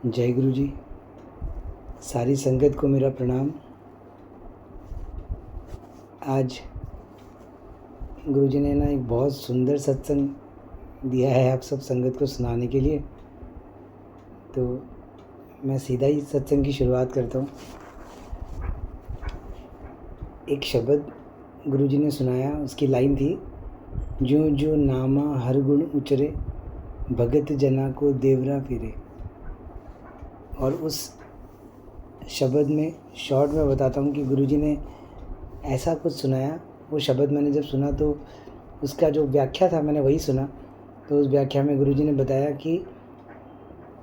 जय गुरु जी। सारी संगत को मेरा प्रणाम। आज गुरु जी ने एक बहुत सुंदर सत्संग दिया है आप सब संगत को सुनाने के लिए, तो मैं सीधा ही सत्संग की शुरुआत करता हूँ। एक शब्द गुरु जी ने सुनाया, उसकी लाइन थी, जो जो नामा हर गुण उचरे, भगत जना को देवरा फिरे। और उस शब्द में शॉर्ट में बताता हूँ कि गुरुजी ने ऐसा कुछ सुनाया। वो शब्द मैंने जब सुना तो उसका जो व्याख्या था मैंने वही सुना। तो उस व्याख्या में गुरुजी ने बताया कि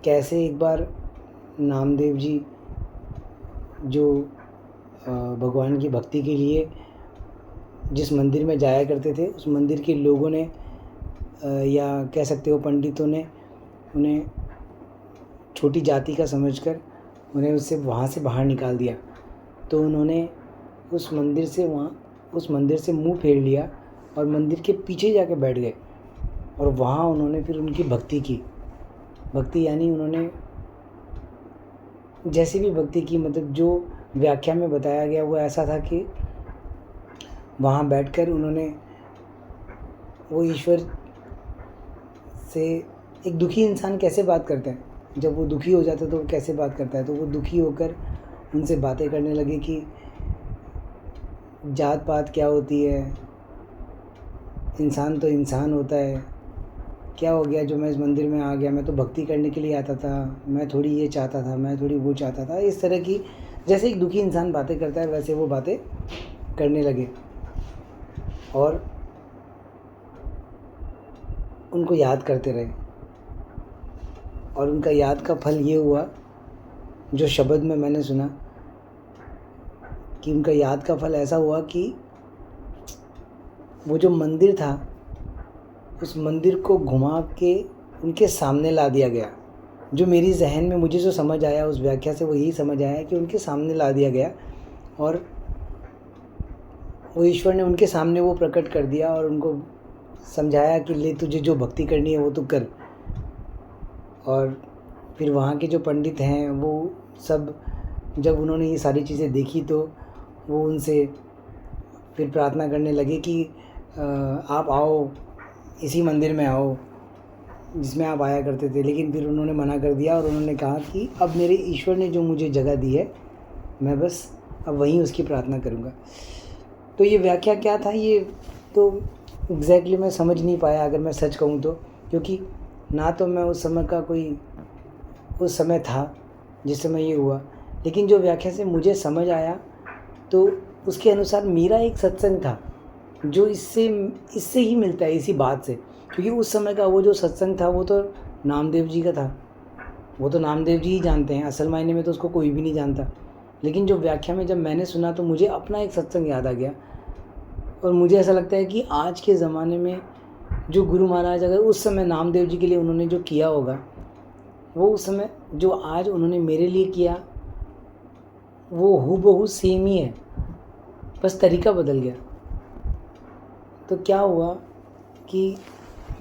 कैसे एक बार नामदेव जी जो भगवान की भक्ति के लिए जिस मंदिर में जाया करते थे, उस मंदिर के लोगों ने या कह सकते हो पंडितों ने उन्हें छोटी जाति का समझकर उन्हें उससे वहाँ से बाहर निकाल दिया। तो उन्होंने उस मंदिर से मुंह फेर लिया और मंदिर के पीछे जाके बैठ गए। और वहाँ उन्होंने फिर उनकी भक्ति की। भक्ति यानी उन्होंने जैसी भी भक्ति की, मतलब जो व्याख्या में बताया गया वो ऐसा था कि वहाँ बैठकर उन्होंने वो ईश्वर से, एक दुखी इंसान कैसे बात करता है, जब वो दुखी हो जाता है तो वो कैसे बात करता है, तो वो दुखी होकर उनसे बातें करने लगे कि जात पात क्या होती है, इंसान तो इंसान होता है, क्या हो गया जो मैं इस मंदिर में आ गया, मैं तो भक्ति करने के लिए आता था, मैं थोड़ी ये चाहता था, मैं थोड़ी वो चाहता था। इस तरह की जैसे एक दुखी इंसान बातें करता है वैसे वो बातें करने लगे। और उनको याद करते रहे। और उनका याद का फल ये हुआ जो शब्द में मैंने सुना कि उनका याद का फल ऐसा हुआ कि वो जो मंदिर था उस मंदिर को घुमा के उनके सामने ला दिया गया। जो मेरी जहन में मुझे जो समझ आया उस व्याख्या से वो यही समझ आया कि उनके सामने ला दिया गया और वो ईश्वर ने उनके सामने वो प्रकट कर दिया और उनको समझाया कि ले तुझे जो भक्ति करनी है वो तो कर। और फिर वहाँ के जो पंडित हैं वो सब जब उन्होंने ये सारी चीज़ें देखी तो वो उनसे फिर प्रार्थना करने लगे कि आप आओ, इसी मंदिर में आओ जिसमें आप आया करते थे। लेकिन फिर उन्होंने मना कर दिया और उन्होंने कहा कि अब मेरे ईश्वर ने जो मुझे जगह दी है मैं बस अब वहीं उसकी प्रार्थना करूँगा। तो ये व्याख्या क्या था ये तो एग्जैक्टली मैं समझ नहीं पाया अगर मैं सच कहूँ तो, क्योंकि ना तो मैं उस समय था जिस समय ये हुआ। लेकिन जो व्याख्या से मुझे समझ आया तो उसके अनुसार मेरा एक सत्संग था जो इससे ही मिलता है, इसी बात से। क्योंकि उस समय का वो जो सत्संग था वो तो नामदेव जी का था, वो तो नामदेव जी ही जानते हैं, असल मायने में तो उसको कोई भी नहीं जानता। लेकिन जो व्याख्या में जब मैंने सुना तो मुझे अपना एक सत्संग याद आ गया। और मुझे ऐसा लगता है कि आज के ज़माने में जो गुरु महाराज अगर उस समय नामदेव जी के लिए उन्होंने जो किया होगा वो उस समय जो आज उन्होंने मेरे लिए किया वो हूबहू सेम ही है, बस तरीका बदल गया। तो क्या हुआ कि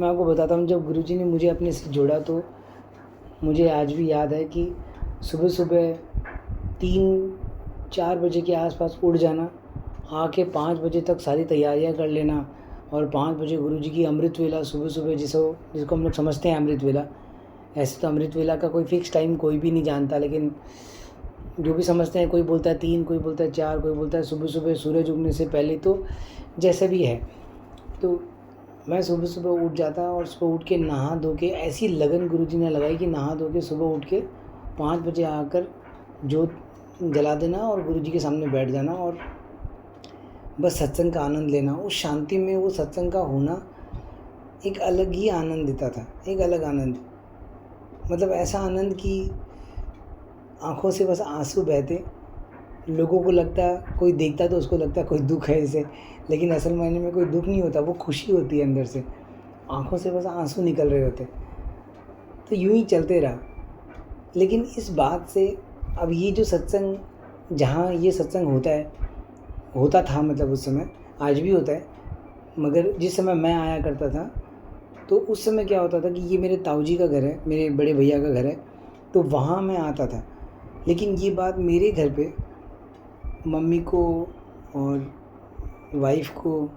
मैं आपको बताता हूँ, जब गुरुजी ने मुझे अपने से जोड़ा तो मुझे आज भी याद है कि सुबह सुबह 3-4 बजे के आसपास उठ जाना, आके 5 बजे तक सारी तैयारियाँ कर लेना और 5 बजे गुरुजी की अमृत वेला सुबह सुबह जिसको हम लोग समझते हैं अमृत वेला। ऐसे तो अमृत वेला का कोई फ़िक्स टाइम कोई भी नहीं जानता, लेकिन जो भी समझते हैं, कोई बोलता है 3, कोई बोलता है 4, कोई बोलता है सुबह सुबह सूरज उगने से पहले, तो जैसे भी है। तो मैं सुबह सुबह उठ जाता और सुबह उठ के नहा धो के ऐसी लगन गुरुजी ने लगाई कि नहा धो के सुबह उठ के 5 बजे आकर जोत जला देना और गुरुजी के सामने बैठ जाना और बस सत्संग का आनंद लेना। उस शांति में वो सत्संग का होना एक अलग ही आनंद देता था, एक अलग आनंद, मतलब ऐसा आनंद कि आँखों से बस आंसू बहते। लोगों को लगता, कोई देखता तो उसको लगता कोई दुख है इसे, लेकिन असल मायने में कोई दुख नहीं होता, वो खुशी होती है अंदर से, आँखों से बस आंसू निकल रहे होते। तो यूं ही चलते रहा। लेकिन इस बात से अब ये जो सत्संग, जहाँ ये सत्संग होता था, मतलब उस समय, आज भी होता है, मगर जिस समय मैं आया करता था तो उस समय क्या होता था कि ये मेरे ताऊ जी का घर है, मेरे बड़े भैया का घर है। तो वहाँ मैं आता था। लेकिन ये बात मेरे घर पे मम्मी को और वाइफ़ को,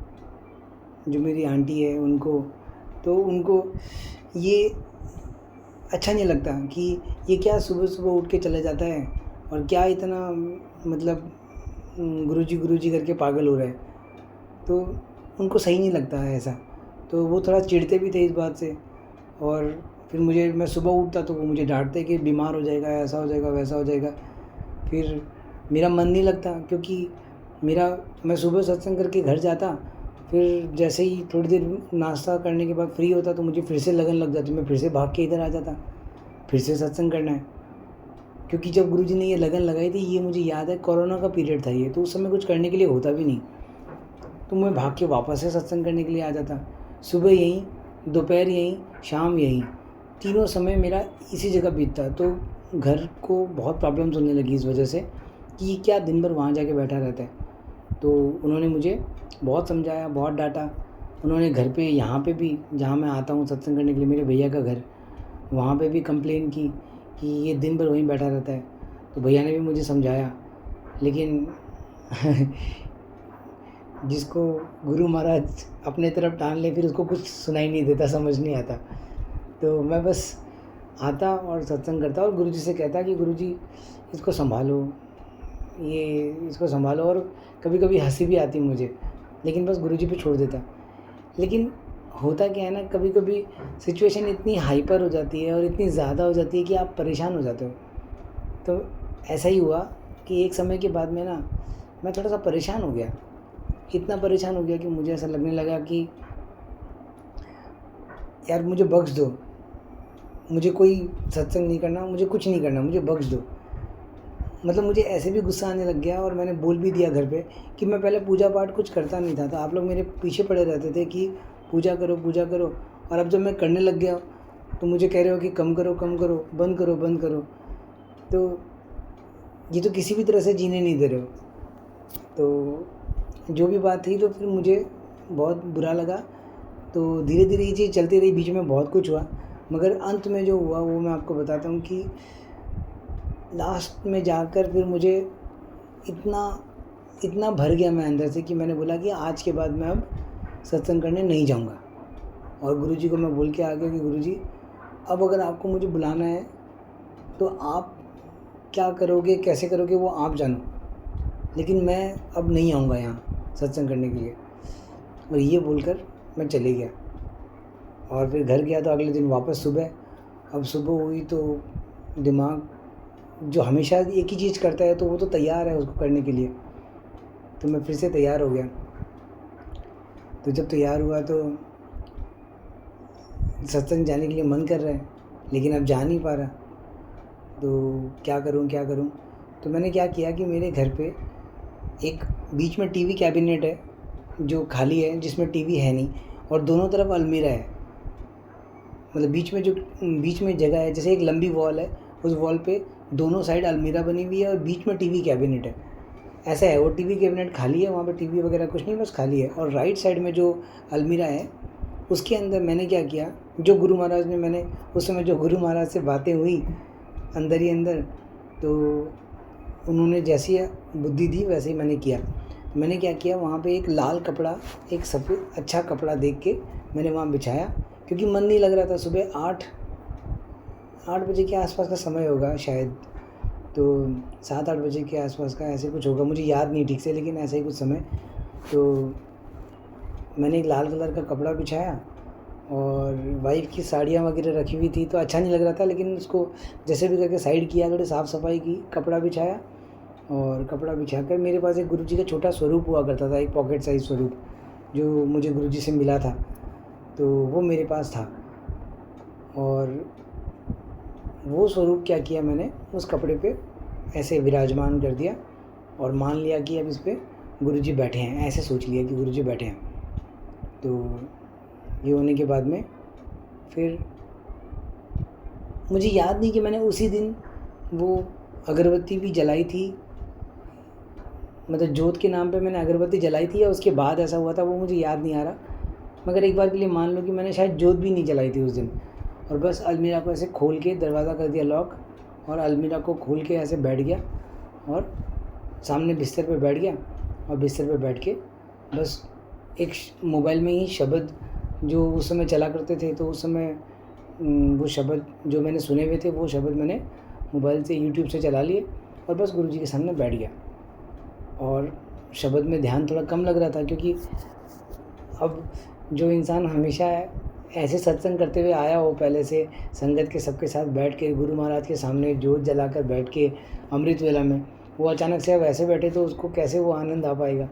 जो मेरी आंटी है उनको, तो उनको ये अच्छा नहीं लगता कि ये क्या सुबह-सुबह उठ के चला जाता है और क्या इतना मतलब गुरुजी करके पागल हो रहा है। तो उनको सही नहीं लगता है ऐसा। तो वो थोड़ा चिढ़ते भी थे इस बात से। और फिर मैं सुबह उठता तो वो मुझे डाँटते कि बीमार हो जाएगा, ऐसा हो जाएगा, वैसा हो जाएगा। फिर मेरा मन नहीं लगता क्योंकि मैं सुबह सत्संग करके घर जाता, फिर जैसे ही थोड़ी देर नाश्ता करने के बाद फ्री होता तो मुझे फिर से लगन लग जाती, मैं फिर से भाग के इधर आ जाता, फिर से सत्संग करना है। क्योंकि जब गुरुजी ने ये लगन लगाई थी, ये मुझे याद है कोरोना का पीरियड था ये, तो उस समय कुछ करने के लिए होता भी नहीं, तो मैं भाग के वापस से सत्संग करने के लिए आ जाता। सुबह यहीं, दोपहर यहीं, शाम यहीं, तीनों समय मेरा इसी जगह बीतता। तो घर को बहुत प्रॉब्लम्स होने लगी इस वजह से कि ये क्या दिन भर वहाँ जाके बैठा रहता है। तो उन्होंने मुझे बहुत समझाया, बहुत डाँटा। उन्होंने घर पे, यहाँ पे भी जहाँ मैं आता हूँ सत्संग करने के लिए, मेरे भैया का घर, वहाँ पे भी कंप्लेन की कि ये दिन भर वहीं बैठा रहता है। तो भैया ने भी मुझे समझाया, लेकिन जिसको गुरु महाराज अपने तरफ टान ले फिर उसको कुछ सुनाई नहीं देता, समझ नहीं आता। तो मैं बस आता और सत्संग करता और गुरुजी से कहता कि गुरुजी इसको सँभालो, इसको सँभालो। और कभी-कभी हँसी भी आती मुझे, लेकिन बस गुरुजी पे छोड़ देता। लेकिन होता क्या है ना, कभी-कभी सिचुएशन इतनी हाइपर हो जाती है और इतनी ज़्यादा हो जाती है कि आप परेशान हो जाते हो। तो ऐसा ही हुआ कि एक समय के बाद में ना मैं थोड़ा-सा परेशान हो गया। इतना परेशान हो गया कि मुझे ऐसा लगने लगा कि यार मुझे बख्श दो, मुझे कोई सत्संग नहीं करना, मुझे कुछ नहीं करना, मुझे बख्श दो। मतलब मुझे ऐसे भी गुस्सा आने लग गया और मैंने बोल भी दिया घर पे कि मैं पहले पूजा पाठ कुछ करता नहीं था, तो आप लोग मेरे पीछे पड़े रहते थे कि पूजा करो, पूजा करो, और अब जब मैं करने लग गया तो मुझे कह रहे हो कि कम करो, कम करो, बंद करो, बंद करो। तो ये तो किसी भी तरह से जीने नहीं दे रहे हो। तो जो भी बात थी, तो फिर मुझे बहुत बुरा लगा। तो धीरे-धीरे ये चीज़ चलती रही, बीच में बहुत कुछ हुआ, मगर अंत में जो हुआ वो मैं आपको बताता हूँ कि लास्ट में जाकर फिर मुझे इतना भर गया मैं अंदर से कि मैंने बोला कि आज के बाद मैं अब सत्संग करने नहीं जाऊँगा। और गुरुजी को मैं बोल के आ गया कि गुरुजी अब अगर आपको मुझे बुलाना है तो आप क्या करोगे, कैसे करोगे वो आप जानो, लेकिन मैं अब नहीं आऊँगा यहाँ सत्संग करने के लिए। और ये बोलकर मैं चले गया और फिर घर गया तो अगले दिन वापस सुबह। अब सुबह हुई तो दिमाग जो हमेशा एक ही चीज़ करता है तो वो तो तैयार है उसको करने के लिए, तो मैं फिर से तैयार हो गया। तो जब तैयार हुआ तो सत्संग जाने के लिए मन कर रहा है, लेकिन अब जा नहीं पा रहा, तो क्या करूं। तो मैंने क्या किया कि मेरे घर पे एक बीच में टीवी कैबिनेट है जो खाली है, जिसमें टीवी है नहीं, और दोनों तरफ अलमीरा है। मतलब बीच में जगह है, जैसे एक लंबी वॉल है, उस वॉल पे दोनों साइड अलमीरा बनी हुई है और बीच में टीवी कैबिनेट है। ऐसा है, वो टीवी कैबिनेट खाली है, वहाँ पे टीवी वगैरह कुछ नहीं, बस खाली है। और राइट साइड में जो अलमीरा है उसके अंदर मैंने क्या किया, जो गुरु महाराज ने, मैंने उस समय जो गुरु महाराज से बातें हुई अंदर ही अंदर, तो उन्होंने जैसी बुद्धि दी वैसे ही मैंने किया। मैंने क्या किया, वहाँ पे एक लाल कपड़ा, एक सफ़ेद अच्छा कपड़ा देख के मैंने वहाँ बिछाया, क्योंकि मन नहीं लग रहा था। सुबह 8 बजे के आसपास का समय होगा शायद, तो 7-8 बजे के आसपास का ऐसे कुछ होगा, मुझे याद नहीं ठीक से, लेकिन ऐसा ही कुछ समय। तो मैंने एक लाल कलर का कपड़ा बिछाया और वाइफ़ की साड़ियाँ वगैरह रखी हुई थी, तो अच्छा नहीं लग रहा था, लेकिन उसको जैसे भी करके साइड किया, थोड़ी साफ़ सफाई की, कपड़ा बिछाया। और कपड़ा बिछाकर मेरे पास एक गुरुजी का छोटा स्वरूप हुआ करता था, एक पॉकेट साइज़ स्वरूप, जो मुझे गुरुजी से मिला था, तो वो मेरे पास था। और वो स्वरूप क्या किया, मैंने उस कपड़े पे ऐसे विराजमान कर दिया और मान लिया कि अब इस पे गुरुजी बैठे हैं, ऐसे सोच लिया कि गुरुजी बैठे हैं। तो ये होने के बाद में फिर मुझे याद नहीं कि मैंने उसी दिन वो अगरबत्ती भी जलाई थी, मतलब जोत के नाम पे मैंने अगरबत्ती जलाई थी, या उसके बाद ऐसा हुआ था वो मुझे याद नहीं आ रहा। मगर एक बार के लिए मान लो कि मैंने शायद जोत भी नहीं जलाई थी उस दिन, और बस अलमीरा को ऐसे खोल के दरवाज़ा कर दिया लॉक और अलमीरा को खोल के ऐसे बैठ गया और सामने बिस्तर पे बैठ गया और बिस्तर पे बैठ के बस एक मोबाइल में ही शब्द जो उस समय चला करते थे, तो उस समय वो शब्द जो मैंने सुने हुए थे वो शब्द मैंने मोबाइल से यूट्यूब से चला लिए और बस गुरुजी के सामने बैठ गया। और शब्द में ध्यान थोड़ा कम लग रहा था, क्योंकि अब जो इंसान हमेशा ऐसे सत्संग करते हुए आया हो, पहले से संगत के सबके साथ बैठ के गुरु महाराज के सामने जोत जलाकर बैठ के अमृत वेला में, वो अचानक से अब ऐसे बैठे तो उसको कैसे वो आनंद आ पाएगा।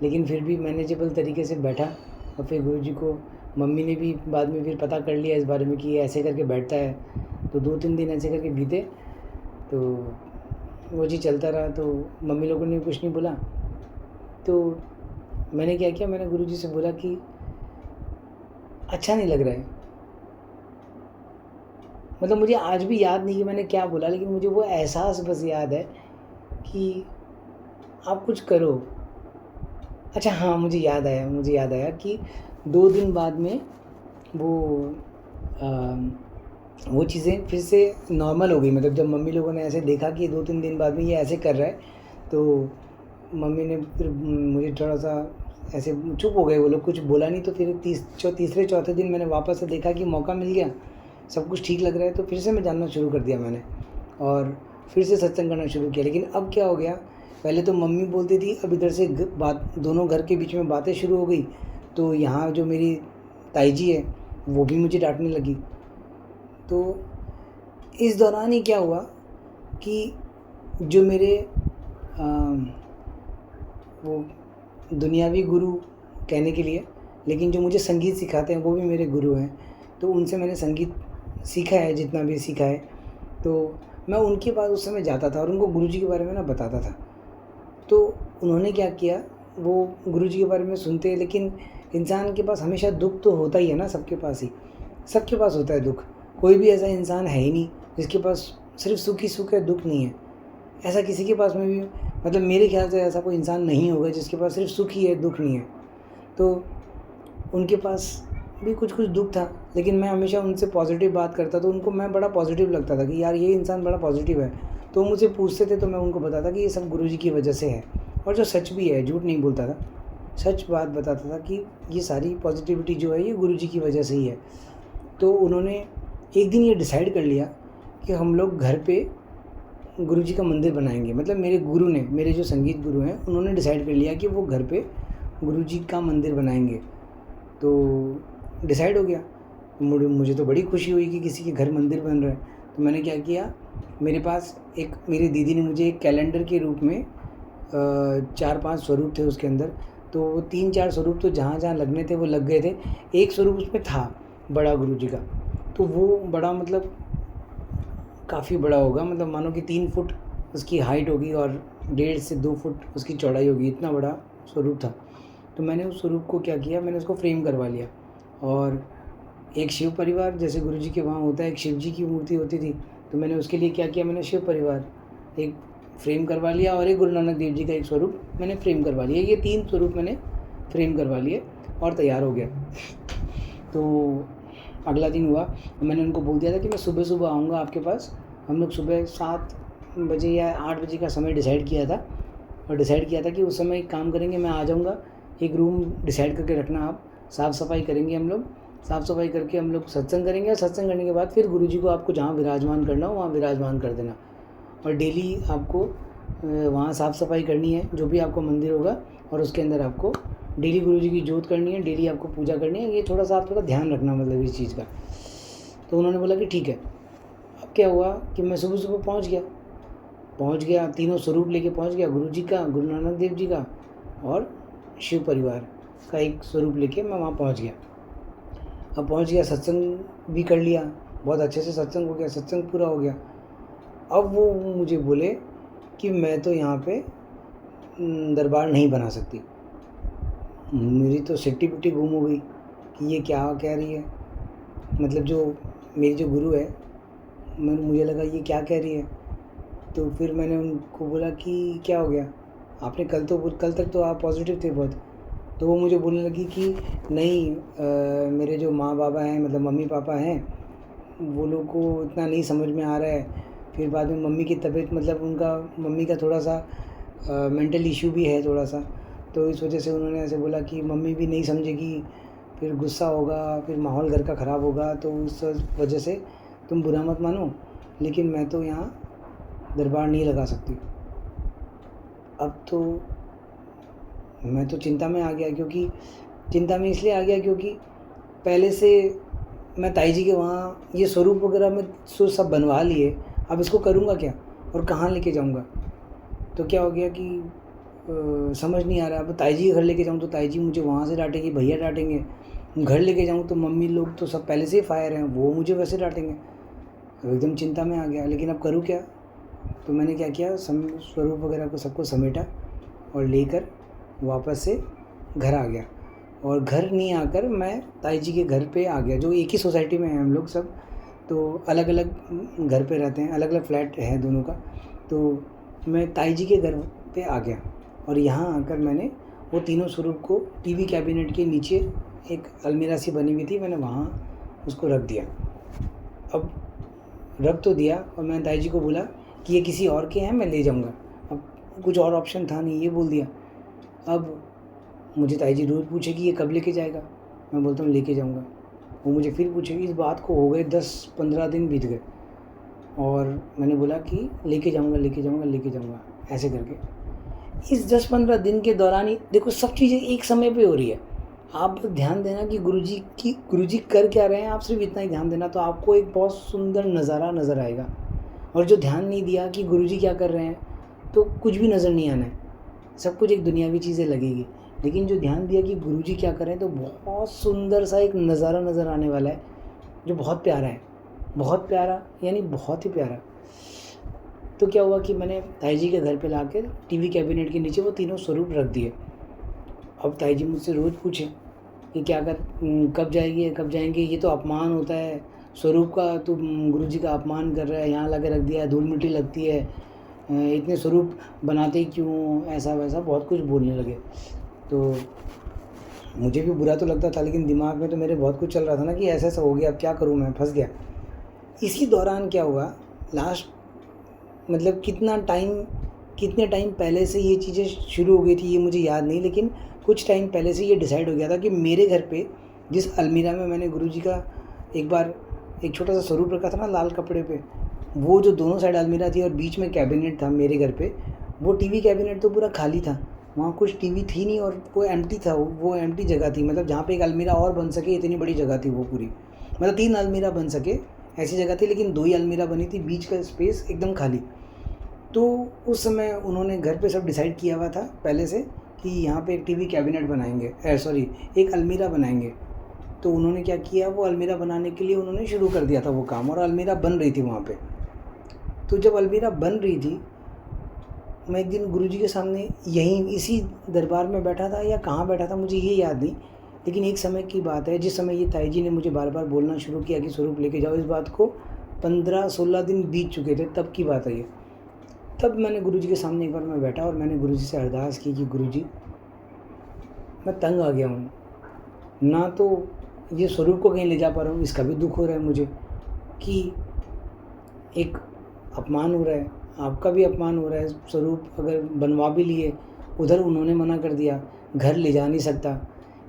लेकिन फिर भी मैनेजेबल तरीके से बैठा। और फिर गुरुजी को मम्मी ने भी बाद में फिर पता कर लिया इस बारे में कि ये ऐसे करके बैठता है, तो 2-3 दिन ऐसे करके बीते, तो वो जी चलता रहा। तो मम्मी लोगों ने कुछ नहीं बोला, तो मैंने क्या किया, मैंने गुरुजी से बोला कि अच्छा नहीं लग रहा है। मतलब मुझे आज भी याद नहीं कि मैंने क्या बोला, लेकिन मुझे वो एहसास बस याद है कि आप कुछ करो। अच्छा हाँ, मुझे याद आया कि 2 दिन बाद में वो चीज़ें फिर से नॉर्मल हो गई। मतलब जब मम्मी लोगों ने ऐसे देखा कि 2-3 दिन बाद में ये ऐसे कर रहा है, तो मम्मी ने फिर मुझे थोड़ा सा ऐसे चुप हो गए, वो लोग कुछ बोला नहीं। तो फिर तीसरे चौथे दिन मैंने वापस से देखा कि मौका मिल गया, सब कुछ ठीक लग रहा है, तो फिर से मैं जानना शुरू कर दिया मैंने और फिर से सत्संग करना शुरू किया। लेकिन अब क्या हो गया, पहले तो मम्मी बोलती थी, अब इधर से बात, दोनों घर के बीच में बातें शुरू हो गई। तो यहाँ जो मेरी ताई जी है वो भी मुझे डांटने लगी। तो इस दौरान ही क्या हुआ कि जो मेरे वो दुनियावी गुरु कहने के लिए, लेकिन जो मुझे संगीत सिखाते हैं वो भी मेरे गुरु हैं। तो उनसे मैंने संगीत सीखा है, जितना भी सीखा है। तो मैं उनके पास उस समय जाता था और उनको गुरुजी के बारे में ना बताता था। तो उन्होंने क्या किया, वो गुरुजी के बारे में सुनते हैं, लेकिन इंसान के पास हमेशा दुख तो होता ही है ना, सबके पास होता है दुख। कोई भी ऐसा इंसान है ही नहीं जिसके पास सिर्फ सुख ही सुख है, दुख नहीं है। ऐसा किसी के पास में भी, मतलब मेरे ख्याल से ऐसा कोई इंसान नहीं होगा जिसके पास सिर्फ सुख ही है, दुख नहीं है। तो उनके पास भी कुछ दुख था, लेकिन मैं हमेशा उनसे पॉजिटिव बात करता, तो उनको मैं बड़ा पॉजिटिव लगता था कि यार ये इंसान बड़ा पॉजिटिव है। तो मुझसे पूछते थे तो मैं उनको बताता कि ये सब गुरुजी की वजह से है, और जो सच भी है, झूठ नहीं बोलता था, सच बात बताता था कि ये सारी पॉजिटिविटी जो है ये गुरुजी की वजह से ही है। तो उन्होंने एक दिन ये डिसाइड कर लिया कि हम लोग घर पे गुरुजी का मंदिर बनाएंगे। मतलब मेरे गुरु ने, मेरे जो संगीत गुरु हैं, उन्होंने डिसाइड कर लिया कि वो घर पे गुरुजी का मंदिर बनाएंगे। तो डिसाइड हो गया। मुझे तो बड़ी खुशी हुई कि किसी के घर मंदिर बन रहा है। तो मैंने क्या किया, मेरे पास मेरी दीदी ने मुझे एक कैलेंडर के रूप में 4-5 स्वरूप थे उसके अंदर। तो वो 3-4 स्वरूप तो जहाँ जहाँ लगने थे वो लग गए थे। एक स्वरूप उसमें था बड़ा गुरुजी का, तो वो बड़ा, मतलब काफ़ी बड़ा होगा, मतलब मानो कि 3 फुट उसकी हाइट होगी और 1.5 से 2 फुट उसकी चौड़ाई होगी, इतना बड़ा स्वरूप था। तो मैंने उस स्वरूप को क्या किया, मैंने उसको फ्रेम करवा लिया। और एक शिव परिवार, जैसे गुरुजी के वहाँ होता है, एक शिव जी की मूर्ति होती थी, तो मैंने उसके लिए क्या किया, मैंने शिव परिवार एक फ्रेम करवा लिया और एक गुरु नानक देव जी का एक स्वरूप मैंने फ्रेम करवा लिया। ये 3 स्वरूप मैंने फ्रेम करवा लिए और तैयार हो गया। तो अगला दिन हुआ, मैंने उनको बोल दिया था कि मैं सुबह सुबह आऊँगा आपके पास। हम लोग सुबह 7 बजे या 8 बजे का समय डिसाइड किया था, और डिसाइड किया था कि उस समय एक काम करेंगे, मैं आ जाऊँगा, एक रूम डिसाइड करके रखना आप, साफ़ सफाई करेंगे हम लोग, साफ़ सफाई करके हम लोग सत्संग करेंगे, और सत्संग करने के बाद फिर गुरुजी को आपको जहाँ विराजमान करना हो वहाँ विराजमान कर देना। और डेली आपको वहाँ साफ़ सफाई करनी है, जो भी आपको मंदिर होगा, और उसके अंदर आपको डेली गुरुजी की जोत करनी है, डेली आपको पूजा करनी है। ये थोड़ा सा आप थोड़ा ध्यान रखना, मतलब इस चीज़ का। तो उन्होंने बोला कि ठीक है। अब क्या हुआ कि मैं सुबह सुबह पहुँच गया, तीनों स्वरूप लेके पहुँच गया, गुरुजी का, गुरु नानक देव जी का और शिव परिवार का एक स्वरूप लेके मैं वहाँ पहुँच गया। अब पहुँच गया, सत्संग भी कर लिया, बहुत अच्छे से सत्संग हो गया, सत्संग पूरा हो गया। अब वो मुझे बोले कि मैं तो यहाँ पे दरबार नहीं बना सकती। मेरी तो सिट्टी पिट्टी गुम हो गई कि ये क्या कह रही है। मतलब जो मेरी जो गुरु है, मुझे लगा ये क्या कह रही है। तो फिर मैंने उनको बोला कि क्या हो गया, आपने कल तक तो आप पॉजिटिव थे बहुत। तो वो मुझे बोलने लगी कि नहीं, मेरे जो माँ बाबा हैं, मतलब मम्मी पापा हैं, वो लोग को इतना नहीं समझ में आ रहा है, फिर बाद में मम्मी की तबीयत मतलब उनका मम्मी का थोड़ा सा मेंटल इशू भी है थोड़ा सा, तो इस वजह से उन्होंने ऐसे बोला कि मम्मी भी नहीं समझेगी, फिर गुस्सा होगा, फिर माहौल घर का ख़राब होगा, तो उस वजह से तुम बुरा मत मानो, लेकिन मैं तो यहाँ दरबार नहीं लगा सकती। अब तो मैं तो चिंता में आ गया, क्योंकि चिंता में इसलिए आ गया क्योंकि पहले से मैं ताई जी के वहाँ ये स्वरूप वगैरह में सब बनवा लिए, अब इसको करूँगा क्या और कहाँ लेके जाऊँगा। तो क्या हो गया कि समझ नहीं आ रहा। अब ताई जी के घर लेके जाऊँ तो ताई जी मुझे वहाँ से डांटेंगी, भैया डांटेंगे। घर लेके जाऊँ तो मम्मी लोग तो सब पहले से ही फायर हैं, वो मुझे वैसे डांटेंगे। अब एकदम चिंता में आ गया, लेकिन अब करूँ क्या। तो मैंने क्या किया, स्वरूप वगैरह को सबको समेटा और लेकर वापस से घर आ गया। और घर नहीं आकर मैं ताई जी के घर पे आ गया, जो एक ही सोसाइटी में हैं हम लोग सब, तो अलग अलग घर पे रहते हैं, अलग अलग फ्लैट है दोनों का। तो मैं ताई जी के घर पे आ गया और यहाँ आकर मैंने वो तीनों स्वरूप को टीवी कैबिनेट के नीचे एक अलमीरा सी बनी हुई थी, मैंने वहाँ उसको रख दिया। अब रख तो दिया और मैंने ताई जी को बोला कि ये किसी और के हैं, मैं ले जाऊँगा। अब कुछ और ऑप्शन था नहीं, ये बोल दिया। अब मुझे ताई जी रोज़ पूछे कि ये कब लेके जाएगा, मैं बोलता हूँ लेके जाऊँगा। वो मुझे फिर पूछे, इस बात को हो गए 10-15 दिन बीत गए और मैंने बोला कि लेके जाऊँगा लेके जाऊँगा लेके जाऊँगा, ऐसे करके। इस 10-15 दिन के दौरान ही देखो सब चीज़ें एक समय पे हो रही है। आप ध्यान देना कि गुरुजी कर क्या रहे हैं, आप सिर्फ इतना ही ध्यान देना, तो आपको एक बहुत सुंदर नज़ारा नज़र आएगा। और जो ध्यान नहीं दिया कि गुरुजी क्या कर रहे हैं, तो कुछ भी नज़र नहीं आना है, सब कुछ एक दुनियावी चीज़ें लगेगी। लेकिन जो ध्यान दिया कि गुरुजी क्या कर रहे हैं, तो बहुत सुंदर सा एक नज़ारा नज़र आने वाला है, जो बहुत प्यारा है, बहुत प्यारा, यानी बहुत ही प्यारा। तो क्या हुआ कि मैंने ताई जी के घर पे लाकर टीवी कैबिनेट के नीचे वो तीनों स्वरूप रख दिए। अब ताई जी मुझसे रोज़ पूछे कि क्या कर, कब जाएगी, कब जाएंगे, ये तो अपमान होता है स्वरूप का, तू गुरुजी का अपमान कर रहा है, यहाँ ला के रख दिया है, धूल मिट्टी लगती है, इतने स्वरूप बनाते ही क्यों, ऐसा वैसा बहुत कुछ बोलने लगे। तो मुझे भी बुरा तो लगता था, लेकिन दिमाग में तो मेरे बहुत कुछ चल रहा था ना कि ऐसा ऐसा हो गया, अब क्या करूँ, मैं फंस गया। इसी दौरान क्या हुआ, लास्ट मतलब कितने टाइम पहले से ये चीज़ें शुरू हो गई थी, ये मुझे याद नहीं, लेकिन कुछ टाइम पहले से ये डिसाइड हो गया था कि मेरे घर पे जिस अलमीरा में मैंने गुरुजी का एक बार एक छोटा सा स्वरूप रखा था ना लाल कपड़े पे, वो जो दोनों साइड अलमीरा थी और बीच में कैबिनेट था मेरे घर पे, वो टीवी कैबिनेट तो पूरा खाली था, वहाँ कुछ टीवी थी नहीं और वो एम्प्टी था, वो एम्प्टी जगह थी, मतलब जहाँ पे एक अलमीरा और बन सके इतनी बड़ी जगह थी वो पूरी, मतलब 3 अलमीरा बन सके ऐसी जगह थी, लेकिन 2 ही अलमीरा बनी थी, बीच का स्पेस एकदम खाली। तो उस समय उन्होंने घर पे सब डिसाइड किया हुआ था पहले से कि यहाँ पे एक टीवी कैबिनेट बनाएंगे, एक अलमीरा बनाएंगे। तो उन्होंने क्या किया, वो अलमीरा बनाने के लिए उन्होंने शुरू कर दिया था वो काम, और अलमीरा बन रही थी वहाँ पे। तो जब अलमीरा बन रही थी, मैं एक दिन गुरुजी के सामने यहीं इसी दरबार में बैठा था या कहाँ बैठा था मुझे ये याद नहीं, लेकिन एक समय की बात है जिस समय ये ताई जी ने मुझे बार बार बोलना शुरू किया कि स्वरूप लेके जाओ। इस बात को 15-16 दिन बीत चुके थे, तब की बात है ये। तब मैंने गुरुजी के सामने एक बार मैं बैठा और मैंने गुरुजी से अरदास की कि गुरुजी मैं तंग आ गया हूँ, ना तो ये स्वरूप को कहीं ले जा पा रहा हूँ, इसका भी दुख हो रहा है मुझे कि एक अपमान हो रहा है, आपका भी अपमान हो रहा है। स्वरूप अगर बनवा भी लिए, उधर उन्होंने मना कर दिया, घर ले जा नहीं सकता,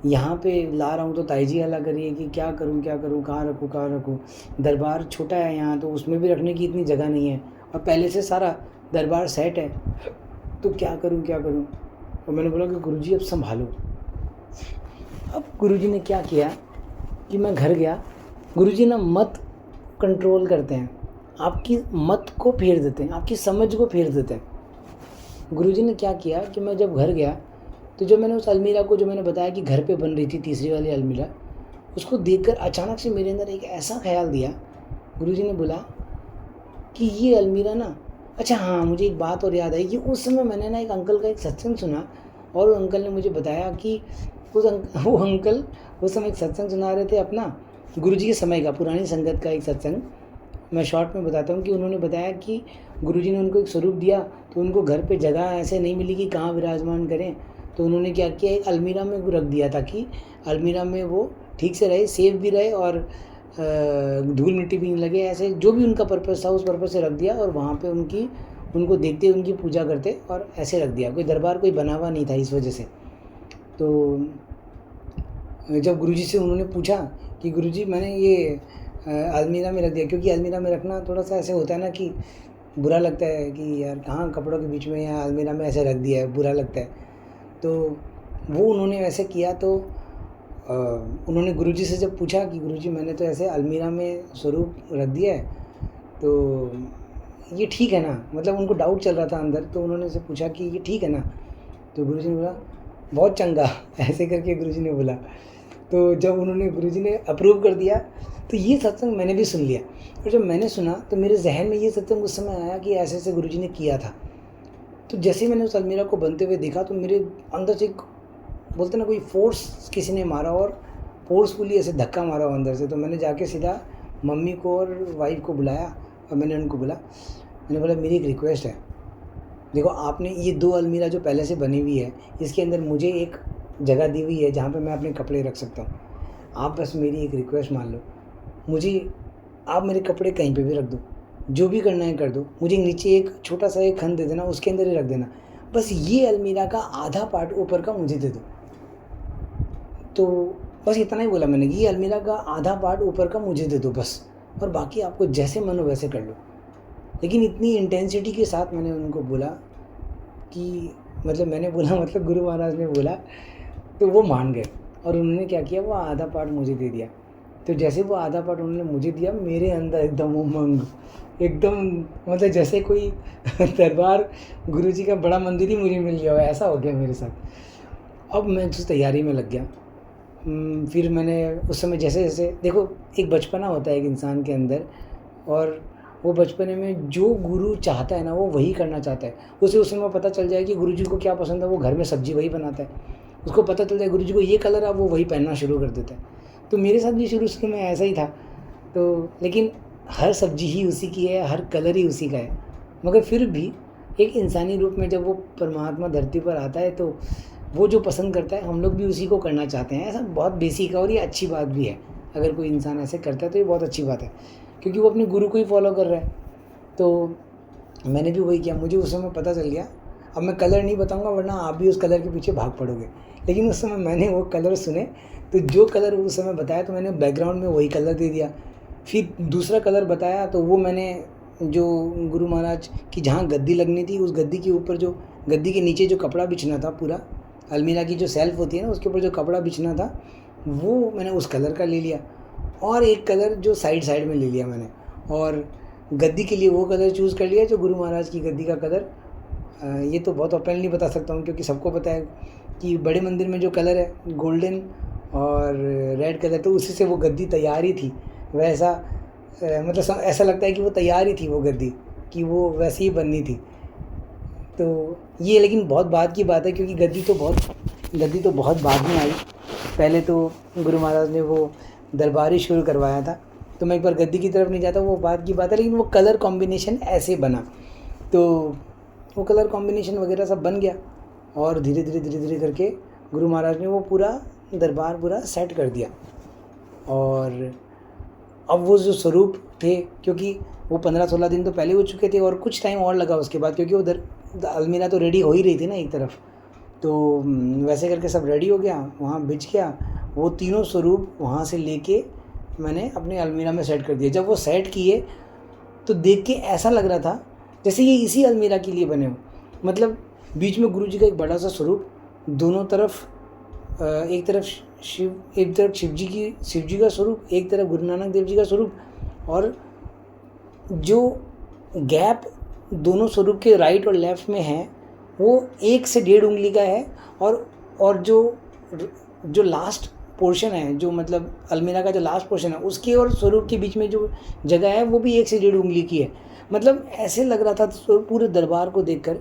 यहाँ पे ला रहा हूँ तो ताई जी हल्ला कर रही है कि क्या करूँ, कहाँ रखूँ। दरबार छोटा है यहाँ, तो उसमें भी रखने की इतनी जगह नहीं है, और पहले से सारा दरबार सेट है, तो क्या करूँ। और मैंने बोला कि गुरुजी अब संभालो। अब गुरुजी ने क्या किया कि मैं घर गया। गुरुजी ना मत कंट्रोल करते हैं, आपकी मत को फेर देते हैं, आपकी समझ को फेर देते हैं। गुरुजी ने क्या किया कि मैं जब घर गया तो जब मैंने उस अलमीरा को, जो मैंने बताया कि घर पे बन रही थी तीसरी वाली अलमीरा, उसको देखकर अचानक से मेरे अंदर एक ऐसा ख्याल दिया। गुरुजी ने बोला कि ये अलमीरा ना, अच्छा हाँ, मुझे एक बात और याद आई कि उस समय मैंने ना एक अंकल का एक सत्संग सुना, और वो अंकल ने मुझे बताया कि वो अंकल उस समय एक सत्संग सुना रहे थे अपना, गुरुजी के समय का पुरानी संगत का एक सत्संग। मैं शॉर्ट में बताता हूँ कि उन्होंने बताया कि गुरुजी ने उनको एक स्वरूप दिया, तो उनको घर पे जगह ऐसे नहीं मिली कि कहाँ विराजमान करें, तो उन्होंने क्या किया, एक अलमीरा में रख दिया ताकि अलमीरा में वो ठीक से रहे, सेफ भी रहे और धूल मिट्टी भी नहीं लगे, ऐसे जो भी उनका पर्पस था उस पर्पस से रख दिया, और वहाँ पे उनको देखते उनकी पूजा करते और ऐसे रख दिया। कोई दरबार कोई बना हुआ नहीं था इस वजह से। तो जब गुरुजी से उन्होंने पूछा कि गुरुजी मैंने ये अलमीरा में रख दिया, क्योंकि अलमीरा में रखना थोड़ा सा ऐसे होता है ना कि बुरा लगता है कि यार कहाँ कपड़ों के बीच में या अलमीरा में ऐसे रख दिया है, बुरा लगता है। तो वो उन्होंने वैसे किया। तो उन्होंने गुरुजी से जब पूछा कि गुरुजी मैंने तो ऐसे अलमीरा में स्वरूप रख दिया है, तो ये ठीक है ना, मतलब उनको डाउट चल रहा था अंदर। तो उन्होंने से पूछा कि ये ठीक है ना, तो गुरुजी ने बोला बहुत चंगा ऐसे करके गुरुजी ने बोला। तो जब उन्होंने गुरुजी ने अप्रूव कर दिया, तो ये सत्संग मैंने भी सुन लिया। और जब मैंने सुना तो मेरे जहन में ये सत्संग उस समय आया कि ऐसे ऐसे गुरुजी ने किया था। तो जैसे ही मैंने उस अलमीरा को बनते हुए देखा, तो मेरे अंदर से एक बोलते ना कोई फोर्स किसी ने मारा, और फोर्सफुली ऐसे धक्का मारा हो अंदर से। तो मैंने जाके सीधा मम्मी को और वाइफ को बुलाया, और मैंने उनको मैंने बोला मेरी एक रिक्वेस्ट है, देखो आपने ये 2 अलमीरा जो पहले से बनी हुई है, इसके अंदर मुझे एक जगह दी हुई है जहाँ पे मैं अपने कपड़े रख सकता हूँ। आप बस मेरी एक रिक्वेस्ट मान लो, मुझे आप मेरे कपड़े कहीं पे भी रख दो, जो भी करना है कर दो, मुझे नीचे एक छोटा सा एक खंड दे देना, उसके अंदर ही रख देना, बस ये अलमीरा का आधा पार्ट ऊपर का मुझे दे दो। तो बस इतना ही बोला मैंने कि ये अलमीरा का आधा पार्ट ऊपर का मुझे दे दो बस, और बाकी आपको जैसे मन हो वैसे कर लो। लेकिन इतनी इंटेंसिटी के साथ मैंने उनको बोला कि मतलब मैंने बोला मतलब गुरु महाराज ने बोला, तो वो मान गए, और उन्होंने क्या किया, वो आधा पार्ट मुझे दे दिया। तो जैसे वो आधा पार्ट उन्होंने मुझे दिया, मेरे अंदर एकदम उमंग, एकदम मतलब जैसे कोई दरबार गुरुजी का बड़ा मंदिर ही मुझे मिल गया हो, ऐसा हो गया मेरे साथ। अब मैं उस तैयारी में लग गया। फिर मैंने उस समय जैसे जैसे देखो एक बचपना होता है एक इंसान के अंदर, और वो बचपने में जो गुरु चाहता है ना वो वही करना चाहता है। उसे उस समय पता चल जाए कि गुरुजी को क्या पसंद है, वो घर में सब्जी वही बनाता है। उसको पता चल जाए गुरुजी को ये कलर है, वो वही पहनना शुरू कर देता है। तो मेरे साथ भी शुरू में ऐसा ही था। तो लेकिन हर सब्जी ही उसी की है, हर कलर ही उसी का है, मगर फिर भी एक इंसानी रूप में जब वो परमात्मा धरती पर आता है, तो वो जो पसंद करता है हम लोग भी उसी को करना चाहते हैं। ऐसा बहुत बेसिक है, और ये अच्छी बात भी है। अगर कोई इंसान ऐसे करता है तो ये बहुत अच्छी बात है, क्योंकि वो अपने गुरु को ही फॉलो कर रहा है। तो मैंने भी वही किया, मुझे उस समय पता चल गया। अब मैं कलर नहीं बताऊंगा वरना आप भी उस कलर के पीछे भाग पड़ोगे, लेकिन उस समय मैंने वो कलर सुने, तो जो कलर उस समय बताया तो मैंने बैकग्राउंड में वही कलर दे दिया। फिर दूसरा कलर बताया तो वो मैंने जो गुरु महाराज की जहाँ गद्दी लगनी थी, उस गद्दी के ऊपर जो गद्दी के नीचे जो कपड़ा बिछना था, पूरा अलमीरा की जो सेल्फ होती है ना उसके ऊपर जो कपड़ा बिछना था, वो मैंने उस कलर का ले लिया। और एक कलर जो साइड साइड में ले लिया मैंने, और गद्दी के लिए वो कलर चूज़ कर लिया जो गुरु महाराज की गद्दी का कलर। ये तो बहुत ओपनली बता सकता हूँ, क्योंकि सबको पता है कि बड़े मंदिर में जो कलर है गोल्डन और रेड कलर, तो उसी से वो गद्दी तैयार ही थी। वैसा मतलब ऐसा लगता है कि वो तैयार ही थी वो गद्दी, कि वो वैसे ही बननी थी। तो ये लेकिन बहुत बाद की बात है, क्योंकि गद्दी तो बहुत बाद में आई। पहले तो गुरु महाराज ने वो दरबार ही शुरू करवाया था, तो मैं एक बार गद्दी की तरफ नहीं जाता, वो बाद की बात है। लेकिन वो कलर कॉम्बिनेशन ऐसे बना, तो वो कलर कॉम्बिनेशन वगैरह सब बन गया, और धीरे धीरे करके गुरु महाराज ने वो पूरा दरबार पूरा सेट कर दिया। और अब वो जो स्वरूप थे, क्योंकि वो 15-16 दिन तो पहले हो चुके थे, और कुछ टाइम और लगा उसके बाद, क्योंकि वो अलमीरा तो रेडी हो ही रही थी ना एक तरफ। तो वैसे करके सब रेडी हो गया, वहाँ बिछ गया। वो तीनों स्वरूप वहाँ से लेके मैंने अपने अलमीरा में सेट कर दिया। जब वो सेट किए तो देख के ऐसा लग रहा था जैसे ये इसी अलमीरा के लिए बने हो। मतलब बीच में गुरुजी का एक बड़ा सा स्वरूप, दोनों तरफ एक तरफ शिव जी का स्वरूप, एक तरफ गुरु नानक देव जी का स्वरूप, और जो गैप दोनों स्वरूप के राइट और लेफ़्ट में है वो 1 से 1.5 उंगली का है। और जो लास्ट पोर्शन है, जो मतलब अलमीरा का जो लास्ट पोर्शन है, उसके और स्वरूप के बीच में जो जगह है वो भी 1 से 1.5 उंगली की है। मतलब ऐसे लग रहा था पूरे दरबार को देखकर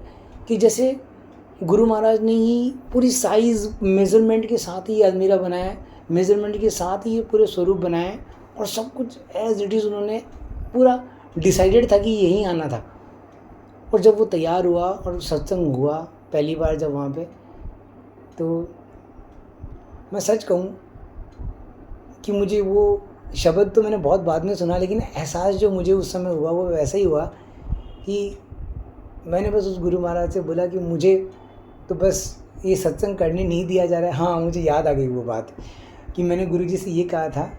कि जैसे गुरु महाराज ने ही पूरी साइज़ मेज़रमेंट के साथ ही अलमीरा बनाया है, मेज़रमेंट के साथ ही ये पूरे स्वरूप बनाए हैं, और सब कुछ एज इट इज़ उन्होंने पूरा डिसाइडेड था कि यहीं आना था। और जब वो तैयार हुआ और सत्संग हुआ पहली बार जब वहाँ पे, तो मैं सच कहूँ कि मुझे वो शब्द तो मैंने बहुत बाद में सुना, लेकिन एहसास जो मुझे उस समय हुआ वो वैसा ही हुआ कि मैंने बस उस गुरु महाराज से बोला कि मुझे तो बस ये सत्संग करने नहीं दिया जा रहा है। हाँ, मुझे याद आ गई वो बात कि मैंने गुरुजी से ये कहा था।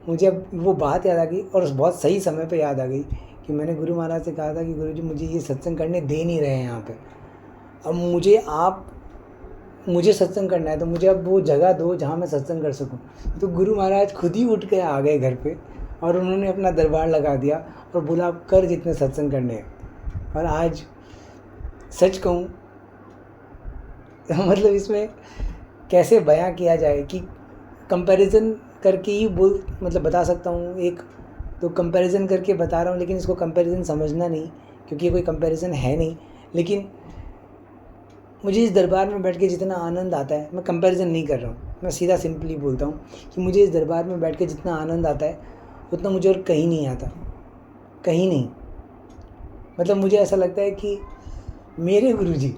मुझे अब वो बात याद आ गई और बहुत सही समय पे याद आ गई कि मैंने गुरु महाराज से कहा था कि गुरुजी मुझे ये सत्संग करने दे नहीं रहे हैं यहाँ पे। अब मुझे सत्संग करना है, तो मुझे अब वो जगह दो जहाँ मैं सत्संग कर सकूँ। तो गुरु महाराज खुद ही उठ के आ गए घर पे और उन्होंने अपना दरबार लगा दिया और बोला आप कर जितने सत्संग करने हैं। और आज सच कहूँ मतलब इसमें कैसे बयां किया जाए कि कंपैरिजन करके ही मतलब बता सकता हूँ। एक तो कंपैरिजन करके बता रहा हूँ, लेकिन इसको कंपैरिजन समझना नहीं, क्योंकि ये कोई कंपैरिजन है नहीं। लेकिन मुझे इस दरबार में बैठ के जितना आनंद आता है, मैं कंपैरिजन नहीं कर रहा हूँ, मैं सीधा सिंपली बोलता हूँ कि मुझे इस दरबार में बैठ के जितना आनंद आता है उतना मुझे और कहीं नहीं आता, कहीं नहीं। मतलब मुझे ऐसा लगता है कि मेरे गुरुजी,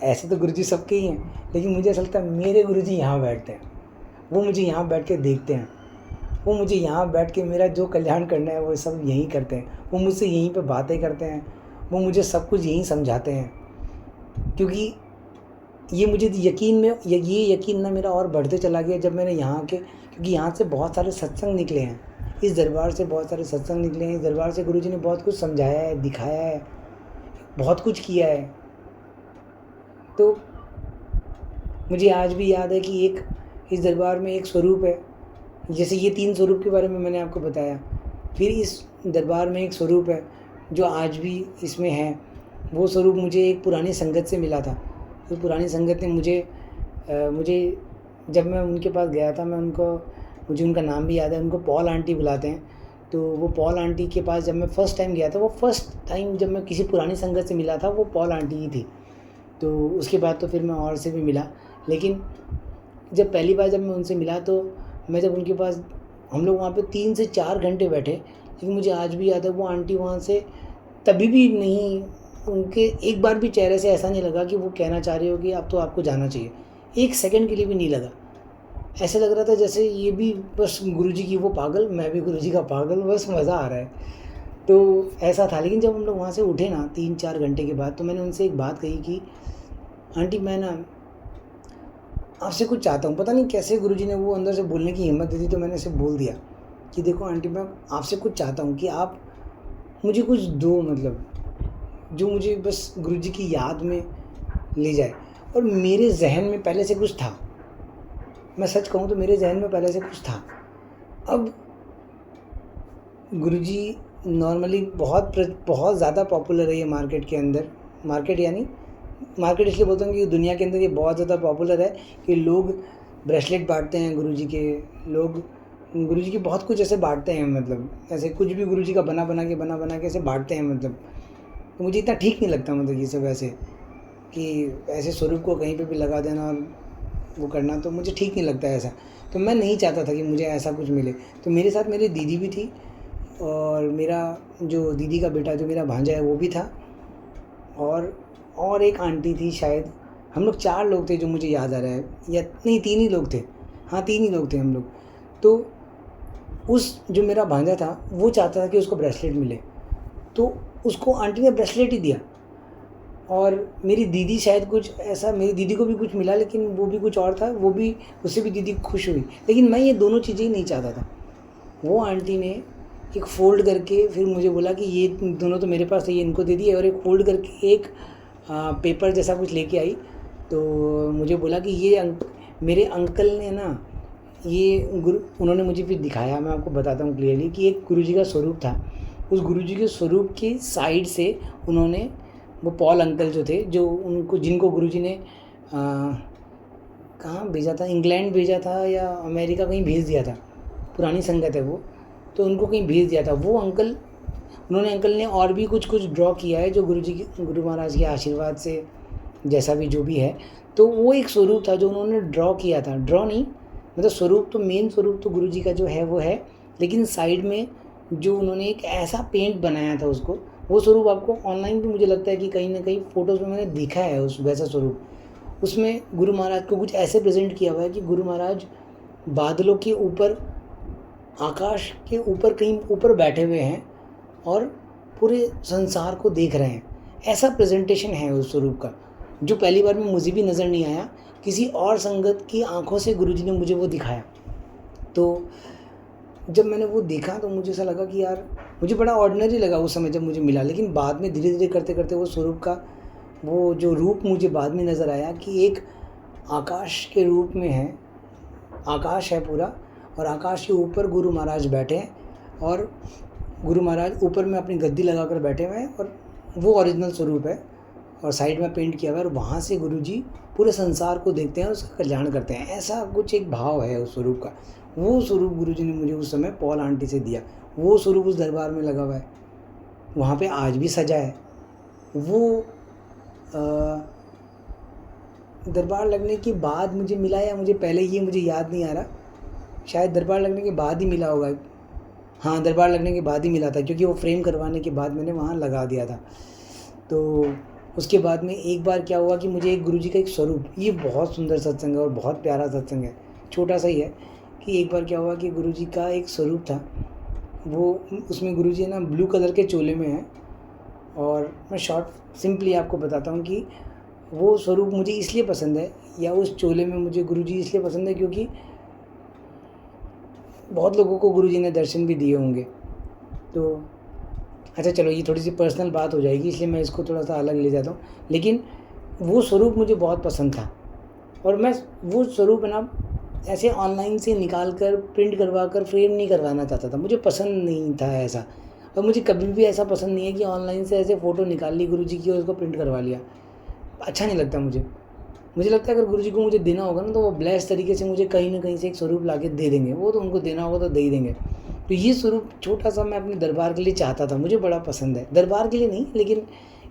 ऐसे तो गुरुजी सबके ही हैं, लेकिन मुझे ऐसा लगता है मेरे गुरुजी यहाँ बैठते हैं, वो मुझे यहाँ बैठ के देखते हैं, वो मुझे यहाँ बैठ के मेरा जो कल्याण करना है वो सब यहीं करते हैं, वो मुझसे यहीं पे बातें करते हैं, वो मुझे सब कुछ यहीं समझाते हैं। क्योंकि ये मुझे ये यकीन ना मेरा और बढ़ते चला गया जब मैंने यहाँ के, क्योंकि यहाँ से बहुत सारे सत्संग निकले हैं, इस दरबार से बहुत सारे सत्संग निकले हैं, इस दरबार से गुरुजी ने बहुत कुछ समझाया है, दिखाया है, बहुत कुछ किया है। तो मुझे आज भी याद है कि एक इस दरबार में एक स्वरूप है, जैसे ये 3 स्वरूप के बारे में मैंने आपको बताया। फिर इस दरबार में एक स्वरूप है जो आज भी इसमें है। वो स्वरूप मुझे एक पुरानी संगत से मिला था। तो पुरानी संगत ने मुझे जब मैं उनके पास गया था, मुझे उनका नाम भी याद है, उनको पॉल आंटी बुलाते हैं। तो वो पॉल आंटी के पास जब मैं फ़र्स्ट टाइम गया था, वो फर्स्ट टाइम जब मैं किसी पुरानी संगत से मिला था वो पॉल आंटी ही थी। तो उसके बाद तो फिर मैं और से भी मिला, लेकिन जब पहली बार जब मैं उनसे मिला तो मैं जब उनके पास, हम लोग वहाँ पे 3 से 4 घंटे बैठे, लेकिन मुझे आज भी याद है वो आंटी वहाँ से तभी भी नहीं, उनके एक बार भी चेहरे से ऐसा नहीं लगा कि वो कहना चाह रही हो कि अब तो आपको जाना चाहिए। 1 सेकंड के लिए भी नहीं लगा। ऐसे लग रहा था जैसे ये भी बस गुरुजी की वो पागल, मैं भी गुरुजी का पागल, बस मज़ा आ रहा है। तो ऐसा था। लेकिन जब हम लोग वहाँ से उठे ना 3-4 घंटे के बाद, तो मैंने उनसे एक बात कही कि आंटी मैं ना आपसे कुछ चाहता हूँ। पता नहीं कैसे गुरुजी ने वो अंदर से बोलने की हिम्मत दी थी, तो मैंने उसे बोल दिया कि देखो आंटी मैं आपसे कुछ चाहता हूँ कि आप मुझे कुछ दो, मतलब जो मुझे बस गुरुजी की याद में ले जाए। और मेरे जहन में पहले से कुछ था, मैं सच कहूँ तो मेरे जहन में पहले से कुछ था। अब गुरुजी नॉर्मली बहुत ज़्यादा पॉपुलर है ये मार्केट के अंदर। मार्केट इसलिए बोलता हूँ कि दुनिया के अंदर ये बहुत ज़्यादा पॉपुलर है कि लोग ब्रेसलेट बांटते हैं गुरुजी के, लोग गुरुजी के बहुत कुछ ऐसे बांटते हैं, मतलब ऐसे कुछ भी गुरुजी का बना के ऐसे बांटते हैं। मतलब तो मुझे इतना ठीक नहीं लगता, मतलब ये सब ऐसे कि ऐसे स्वरूप को कहीं पे भी लगा देना और वो करना, तो मुझे ठीक नहीं लगता है ऐसा। तो मैं नहीं चाहता था कि मुझे ऐसा कुछ मिले। तो मेरे साथ मेरी दीदी भी थी और मेरा जो दीदी का बेटा जो मेरा भांजा है वो भी था, और एक आंटी थी शायद। हम लोग 4 लोग थे जो मुझे याद आ रहा है, या नहीं 3 ही लोग थे, हाँ 3 ही लोग थे हम लोग। तो उस जो मेरा भांजा था वो चाहता था कि उसको ब्रेसलेट मिले, तो उसको आंटी ने ब्रेसलेट ही दिया। और मेरी दीदी शायद कुछ ऐसा, मेरी दीदी को भी कुछ मिला, लेकिन वो भी कुछ और था, वो भी, उससे भी दीदी खुश हुई। लेकिन मैं ये दोनों चीज़ें ही नहीं चाहता था। वो आंटी ने एक फ़ोल्ड करके फिर मुझे बोला कि ये दोनों तो मेरे पास है, ये इनको दे दिए, और एक फ़ोल्ड करके एक पेपर जैसा कुछ लेके आई। तो मुझे बोला कि ये मेरे अंकल ने ना ये उन्होंने मुझे फिर दिखाया। मैं आपको बताता हूँ क्लियरली कि एक गुरुजी का स्वरूप था, उस गुरुजी के स्वरूप की साइड से उन्होंने, वो पॉल अंकल जो थे, जिनको गुरुजी ने कहाँ भेजा था, इंग्लैंड भेजा था या अमेरिका कहीं भेज दिया था, पुरानी संगत है वो, तो उनको कहीं भेज दिया था वो अंकल। अंकल ने और भी कुछ ड्रॉ किया है जो गुरु महाराज के आशीर्वाद से, जैसा भी जो भी है। तो वो एक स्वरूप था जो उन्होंने ड्रॉ किया था, ड्रॉ नहीं मतलब स्वरूप, तो मेन स्वरूप तो गुरुजी का जो है वो है, लेकिन साइड में जो उन्होंने एक ऐसा पेंट बनाया था उसको, वो स्वरूप आपको ऑनलाइन भी मुझे लगता है कि कहीं ना कहीं फ़ोटोज़ में मैंने देखा है उस वैसा स्वरूप। उसमें गुरु महाराज को कुछ ऐसे प्रेजेंट किया हुआ है कि गुरु महाराज बादलों के ऊपर आकाश के ऊपर कहीं ऊपर बैठे हुए हैं और पूरे संसार को देख रहे हैं। ऐसा प्रेजेंटेशन है उस स्वरूप का, जो पहली बार में मुझे भी नज़र नहीं आया, किसी और संगत की आंखों से गुरुजी ने मुझे वो दिखाया। तो जब मैंने वो देखा तो मुझे ऐसा लगा कि यार मुझे बड़ा ऑर्डिनरी लगा उस समय जब मुझे मिला, लेकिन बाद में धीरे धीरे करते करते वो स्वरूप का वो जो रूप मुझे बाद में नज़र आया कि एक आकाश के रूप में है, आकाश है पूरा, और आकाश के ऊपर गुरु महाराज बैठे हैं और गुरु महाराज ऊपर में अपनी गद्दी लगा कर बैठे हुए हैं और वो ओरिजिनल स्वरूप है और साइड में पेंट किया हुआ है और वहाँ से गुरुजी पूरे संसार को देखते हैं और उसका कल्याण करते हैं। ऐसा कुछ एक भाव है उस स्वरूप का। वो स्वरूप गुरुजी ने मुझे उस समय पॉल आंटी से दिया। वो स्वरूप उस दरबार में लगा हुआ है, वहाँ पे आज भी सजा है। वो दरबार लगने के बाद मुझे मिला या मुझे पहले, ये मुझे याद नहीं आ रहा, शायद दरबार लगने के बाद ही मिला होगा। हाँ, दरबार लगने के बाद ही मिला था, क्योंकि वो फ्रेम करवाने के बाद मैंने वहाँ लगा दिया था। तो उसके बाद में एक बार क्या हुआ कि मुझे एक गुरुजी का एक स्वरूप, ये बहुत सुंदर सत्संग है और बहुत प्यारा सत्संग है, छोटा सा ही है, कि एक बार क्या हुआ कि गुरुजी का एक स्वरूप था, वो उसमें गुरुजी ना ब्लू कलर के चोले में है। और मैं शॉर्ट सिंपली आपको बताता हूँ कि वो स्वरूप मुझे इसलिए पसंद है, या उस चोले में मुझे गुरुजी इसलिए पसंद है क्योंकि बहुत लोगों को गुरुजी ने दर्शन भी दिए होंगे। तो अच्छा चलो, ये थोड़ी सी पर्सनल बात हो जाएगी, इसलिए मैं इसको थोड़ा सा अलग ले जाता हूँ। लेकिन वो स्वरूप मुझे बहुत पसंद था और मैं वो स्वरूप ना ऐसे ऑनलाइन से निकाल कर प्रिंट करवा कर फ्रेम नहीं करवाना चाहता था, मुझे पसंद नहीं था ऐसा। और मुझे कभी भी ऐसा पसंद नहीं है कि ऑनलाइन से ऐसे फ़ोटो निकाल ली गुरुजी की और उसको प्रिंट करवा लिया, अच्छा नहीं लगता मुझे लगता है अगर गुरुजी को मुझे देना होगा ना तो वो ब्लेस तरीके से मुझे कहीं ना कहीं से एक स्वरूप ला के दे देंगे। वो तो उनको देना होगा तो दे ही देंगे। तो ये स्वरूप छोटा सा मैं अपने दरबार के लिए चाहता था, मुझे बड़ा पसंद है, दरबार के लिए नहीं लेकिन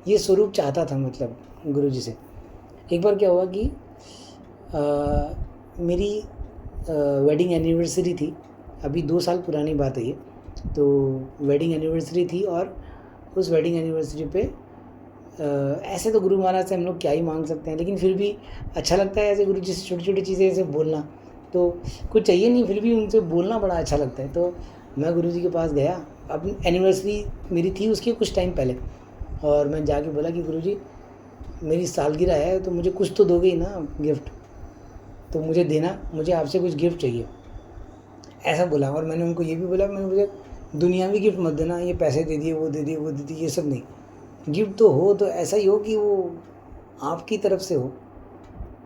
ये स्वरूप चाहता था, मतलब गुरुजी से। एक बार क्या हुआ कि मेरी वेडिंग एनिवर्सरी थी, अभी 2 साल पुरानी बात है ये। तो वेडिंग एनिवर्सरी थी और उस वेडिंग एनिवर्सरी पे ऐसे तो गुरु महाराज से हम लोग क्या ही मांग सकते हैं, लेकिन फिर भी अच्छा लगता है ऐसे गुरुजी से छोटी छोटी चीज़ें ऐसे बोलना। तो कुछ चाहिए नहीं, फिर भी उनसे बोलना बड़ा अच्छा लगता है। तो मैं गुरुजी के पास गया, अपनी एनिवर्सरी मेरी थी उसके कुछ टाइम पहले, और मैं जाके बोला कि गुरुजी मेरी सालगिरह है तो मुझे कुछ तो दोगे ही ना गिफ्ट, तो मुझे देना, मुझे आपसे कुछ गिफ्ट चाहिए, ऐसा बोला। और मैंने उनको ये भी बोला, मैंने मुझे दुनियावी गिफ्ट मत देना, ये पैसे दे दिए वो दे दिए वो दे दिए, ये सब नहीं, गिफ्ट तो हो तो ऐसा ही हो कि वो आपकी तरफ से हो।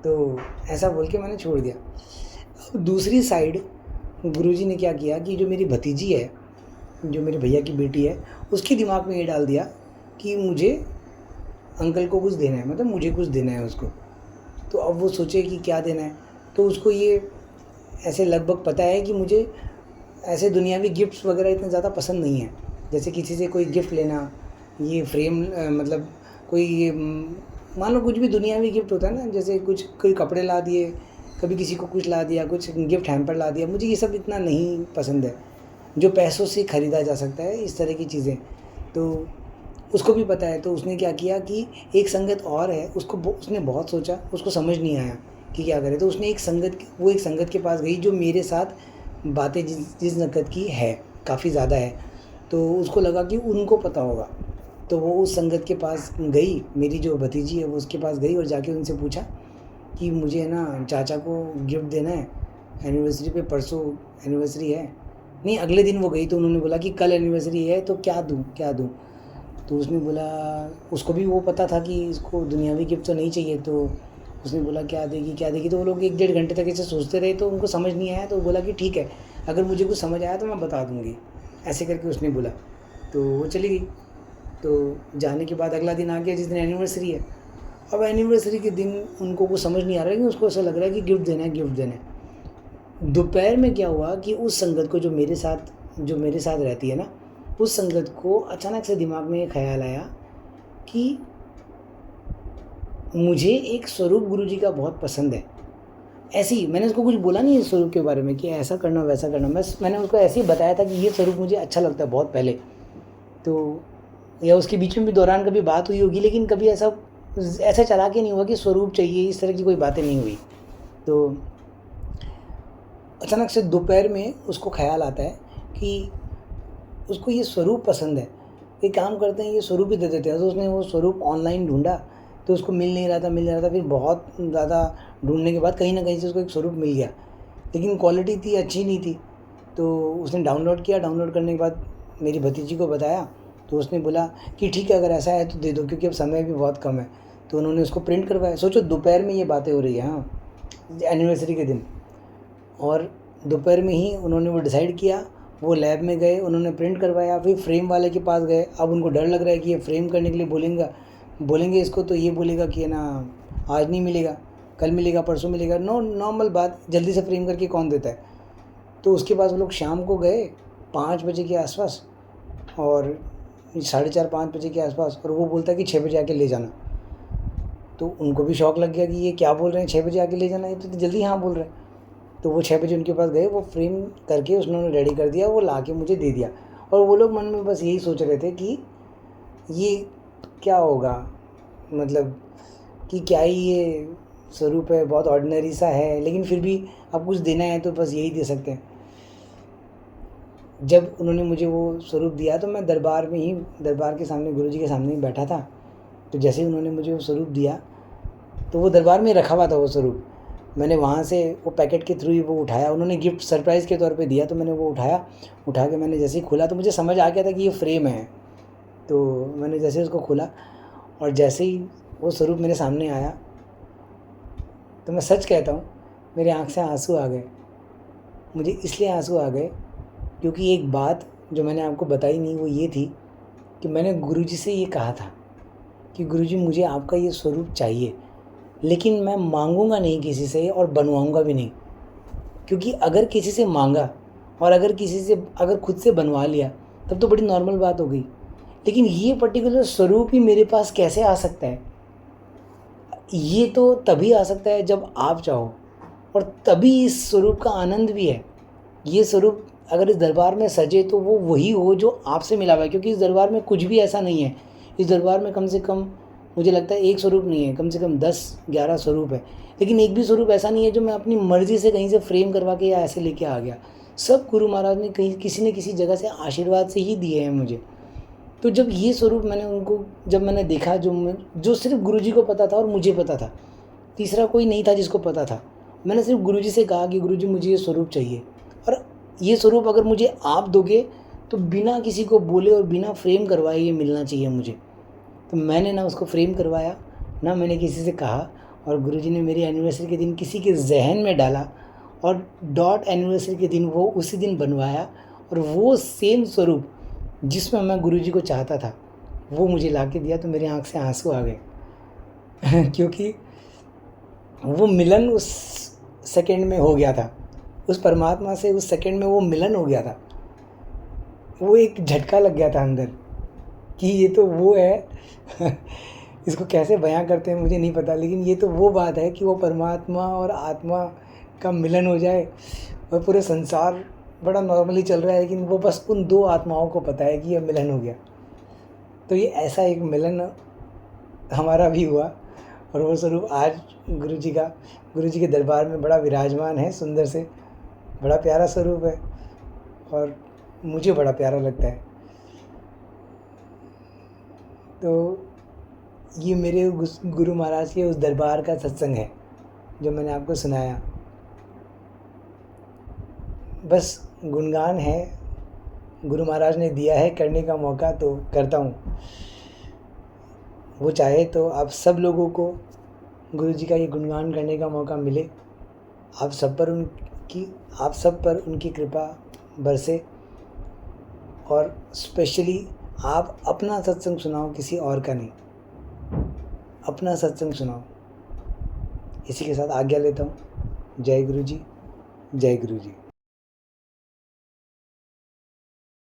तो ऐसा बोल के मैंने छोड़ दिया। अब दूसरी साइड गुरुजी ने क्या किया कि जो मेरी भतीजी है, जो मेरे भैया की बेटी है, उसके दिमाग में ये डाल दिया कि मुझे अंकल को कुछ देना है, मतलब मुझे कुछ देना है उसको। तो अब वो सोचे कि क्या देना है, तो उसको ये ऐसे लगभग पता है कि मुझे ऐसे दुनियावी गिफ्ट्स वगैरह इतने ज़्यादा पसंद नहीं है। जैसे किसी से कोई गिफ्ट लेना, ये फ्रेम मतलब कोई ये मान लो कुछ भी दुनियावी गिफ्ट होता है ना, जैसे कुछ कोई कपड़े ला दिए, कभी किसी को कुछ ला दिया, कुछ गिफ्ट हैम्पर ला दिया, मुझे ये सब इतना नहीं पसंद है जो पैसों से ख़रीदा जा सकता है, इस तरह की चीज़ें। तो उसको भी पता है। तो उसने क्या किया कि एक संगत और है, उसने बहुत सोचा, उसको समझ नहीं आया कि क्या करे। तो उसने एक संगत के पास गई जो मेरे साथ बातें जिस संगत की है काफ़ी ज़्यादा है, तो उसको लगा कि उनको पता होगा। तो वो उस संगत के पास गई, मेरी जो भतीजी है वो उसके पास गई और जाके उनसे पूछा कि मुझे ना चाचा को गिफ्ट देना है एनिवर्सरी पे, परसों एनिवर्सरी है, नहीं अगले दिन वो गई। तो उन्होंने बोला कि कल एनिवर्सरी है तो क्या दूँ। तो उसने बोला, उसको भी वो पता था कि इसको दुनियावी गिफ्ट तो नहीं चाहिए। तो उसने बोला क्या देगी। तो वो लोग 1-1.5 घंटे तक ऐसे सोचते रहे, तो उनको समझ नहीं आया। तो बोला कि ठीक है, अगर मुझे कुछ समझ आया तो मैं बता दूँगी, ऐसे करके उसने बोला। तो वो चली गई। तो जाने के बाद अगला दिन आ गया जिस दिन एनिवर्सरी है। अब एनिवर्सरी के दिन उनको कुछ समझ नहीं आ रहा है कि उसको ऐसा लग रहा है कि गिफ्ट देना है। दोपहर में क्या हुआ कि उस संगत को जो मेरे साथ रहती है ना, उस संगत को अचानक से दिमाग में ये ख्याल आया कि मुझे एक स्वरूप गुरुजी का बहुत पसंद है। ऐसे ही मैंने उसको कुछ बोला नहीं इस स्वरूप के बारे में कि ऐसा करना वैसा करना, बस मैंने उसको ऐसे ही बताया था कि ये स्वरूप मुझे अच्छा लगता है बहुत पहले। तो या उसके बीच में भी दौरान कभी बात हुई होगी, लेकिन कभी ऐसा चला के नहीं हुआ कि स्वरूप चाहिए, इस तरह की कोई बातें नहीं हुई। तो अचानक से दोपहर में उसको ख्याल आता है कि उसको ये स्वरूप पसंद है। एक काम करते हैं, ये स्वरूप ही दे देते हैं। तो उसने वो स्वरूप ऑनलाइन ढूँढा, तो उसको मिल नहीं रहा था। फिर बहुत ज़्यादा ढूँढने के बाद कहीं न कहीं से उसको एक स्वरूप मिल गया, लेकिन क्वालिटी इतनी अच्छी नहीं थी। तो उसने डाउनलोड किया, डाउनलोड करने के बाद मेरी भतीजी को बताया, तो उसने बोला कि ठीक है, अगर ऐसा है तो दे दो, क्योंकि अब समय भी बहुत कम है। तो उन्होंने उसको प्रिंट करवाया। सोचो दोपहर में ये बातें हो रही हैं, हाँ, एनिवर्सरी के दिन। और दोपहर में ही उन्होंने वो डिसाइड किया, वो लैब में गए, उन्होंने प्रिंट करवाया, फिर फ्रेम वाले के पास गए। अब उनको डर लग रहा है कि ये फ्रेम करने के लिए बोलेंगे इसको, तो ये बोलेगा कि ना आज नहीं मिलेगा, कल मिलेगा, परसों मिलेगा। नॉर्मल बात, जल्दी से फ्रेम करके कौन देता है। तो उसके पास वो लोग शाम को गए 5 बजे के आसपास, और 4:30-5 बजे के आसपास, और वो बोलता है कि 6 बजे आके ले जाना। तो उनको भी शौक लग गया कि ये क्या बोल रहे हैं, 6 बजे आके ले जाना, ये तो जल्दी हाँ बोल रहे हैं। तो वो 6 बजे उनके पास गए, वो फ्रेम करके उन्होंने रेडी कर दिया, वो ला के मुझे दे दिया। और वो लोग मन में बस यही सोच रहे थे कि ये क्या होगा, मतलब कि क्या ही ये स्वरूप है, बहुत ऑर्डिनरी सा है, लेकिन फिर भी अब कुछ देना है तो बस यही दे सकते हैं। जब उन्होंने मुझे वो स्वरूप दिया तो मैं दरबार के सामने, गुरुजी के सामने ही बैठा था। तो जैसे ही उन्होंने मुझे वो स्वरूप दिया, तो वो दरबार में रखा हुआ था वो स्वरूप। मैंने वहाँ से वो पैकेट के थ्रू ही वो उठाया, उन्होंने गिफ्ट सरप्राइज़ के तौर पे दिया। तो मैंने वो उठा के मैंने जैसे ही खोला, तो मुझे समझ आ गया था कि ये फ्रेम है। तो मैंने जैसे ही उसको खोला, और जैसे ही वो स्वरूप मेरे सामने आया, तो मैं सच कहता हूँ, मेरे आँख से आंसू आ गए। मुझे इसलिए आंसू आ गए क्योंकि एक बात जो मैंने आपको बताई नहीं, वो ये थी कि मैंने गुरुजी से ये कहा था कि गुरुजी मुझे आपका ये स्वरूप चाहिए, लेकिन मैं मांगूंगा नहीं किसी से और बनवाऊंगा भी नहीं। क्योंकि अगर किसी से मांगा और अगर खुद से बनवा लिया, तब तो बड़ी नॉर्मल बात हो गई। लेकिन ये पर्टिकुलर स्वरूप ही मेरे पास कैसे आ सकता है? ये तो तभी आ सकता है जब आप चाहो, और तभी इस स्वरूप का आनंद भी है। ये स्वरूप अगर इस दरबार में सजे तो वो वही हो जो आपसे मिला हुआ है, क्योंकि इस दरबार में कुछ भी ऐसा नहीं है। इस दरबार में कम से कम मुझे लगता है एक स्वरूप नहीं है, कम से कम 10-11 स्वरूप है, लेकिन एक भी स्वरूप ऐसा नहीं है जो मैं अपनी मर्ज़ी से कहीं से फ्रेम करवा के या ऐसे लेके आ गया। सब गुरु महाराज ने कहीं किसी न किसी जगह से आशीर्वाद से ही दिए हैं मुझे। तो जब ये स्वरूप जब मैंने देखा, जो सिर्फ गुरुजी को पता था और मुझे पता था, तीसरा कोई नहीं था जिसको पता था। मैंने सिर्फ गुरुजी से कहा कि गुरुजी मुझे ये स्वरूप चाहिए, और ये स्वरूप अगर मुझे आप दोगे तो बिना किसी को बोले और बिना फ्रेम करवाए ये मिलना चाहिए मुझे। तो मैंने ना उसको फ्रेम करवाया, ना मैंने किसी से कहा, और गुरुजी ने मेरी एनिवर्सरी के दिन किसी के जहन में डाला, और डॉट एनिवर्सरी के दिन वो उसी दिन बनवाया, और वो सेम स्वरूप जिसमें मैं गुरुजी को चाहता था वो मुझे ला के दिया। तो मेरी आँख से आंसू आ गए क्योंकि वो मिलन उस सेकंड में हो गया था, उस परमात्मा से उस सेकंड में वो मिलन हो गया था। वो एक झटका लग गया था अंदर कि ये तो वो है इसको कैसे बयां करते हैं मुझे नहीं पता, लेकिन ये तो वो बात है कि वो परमात्मा और आत्मा का मिलन हो जाए। और पूरे संसार बड़ा नॉर्मली चल रहा है, लेकिन वो बस उन दो आत्माओं को पता है कि ये मिलन हो गया। तो ये ऐसा एक मिलन हमारा भी हुआ, और वो स्वरूप आज गुरुजी के दरबार में बड़ा विराजमान है, सुंदर से, बड़ा प्यारा स्वरूप है, और मुझे बड़ा प्यारा लगता है। तो ये मेरे गुरु महाराज के उस दरबार का सत्संग है जो मैंने आपको सुनाया। बस गुणगान है, गुरु महाराज ने दिया है करने का मौका तो करता हूँ। वो चाहे तो आप सब लोगों को गुरुजी का ये गुणगान करने का मौका मिले, आप सब पर उनकी कृपा बरसे, और स्पेशली आप अपना सत्संग सुनाओ, किसी और का नहीं, अपना सत्संग सुनाओ। इसी के साथ आज्ञा लेता हूँ। जय गुरु जी, जय गुरु जी।